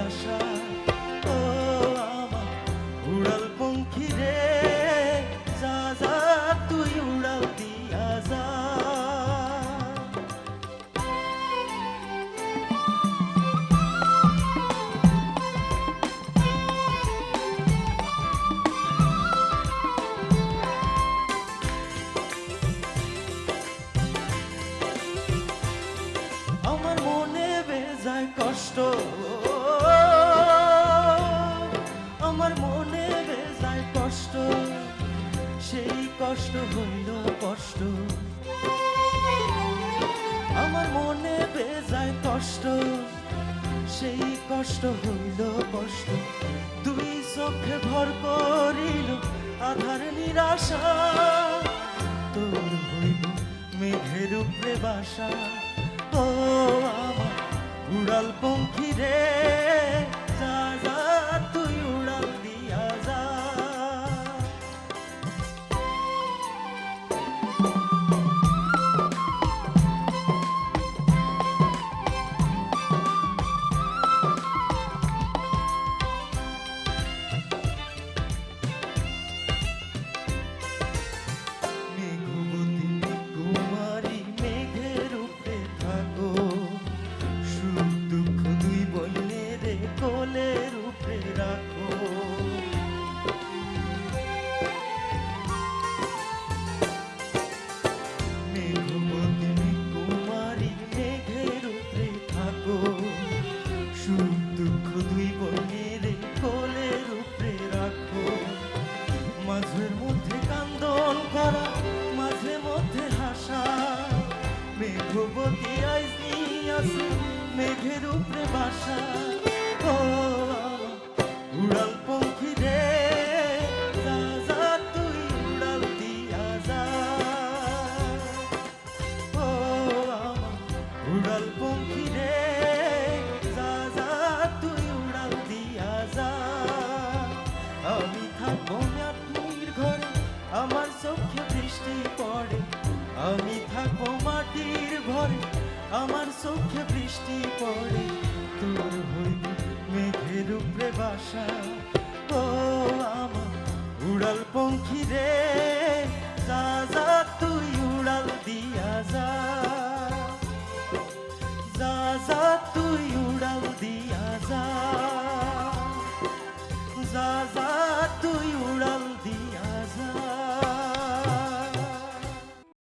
আশা। ও আমার উড়াল পঙ্খী রে, যা যা তুই উড়াল দিয়া যা। আমার মনে বেজায় কষ্ট, আমার মনে বেজায় কষ্ট, সেই কষ্ট হইল কষ্ট। আমার মনে বেজায় কষ্ট, সেই কষ্ট হইল কষ্ট। দুই চোখে ভর করিল আধার নিরাশা, তোর হইল মেঘের উপরে বাসা। ও আমার উড়াল পঙ্খী রে, যা যা তুই উড়াল দিয়া যা। মেঘবতী কুমারী মেঘের উপরে থাকো, সুখ দুঃখ দুই বইনে রে কোলের উপরে রাখো। মেঘবতী কুমারী মেঘের উপরে থাকো, সুখ দুঃখ দুই বইনে রে কোলের উপরে রাখো। মাঝের মধ্যে কান্দন করা, মাঝে মধ্যে হাসা, মেঘবতী আইসি আসি মেঘের উপরে বাসা। ও উড়াল পঙ্খী রে, যা যা তুই উড়াল দিয়া যা। ও আমার উড়াল পঙ্খী রে, যা যা তুই উড়াল দিয়া যা। আমি থাকবো মাটির ঘরে, আমার চোখে বৃষ্টি পড়ে। আমি থাকবো মাটির ঘরে, আমার চোখে বৃষ্টি পড়ে। তোর হইব মেঘের উপরে বাসা। ও আমার উড়াল পঙ্খী রে, যা যা তুই উড়াল দিয়া যা। যা যা তুই উড়াল দিয়া যা। যা যা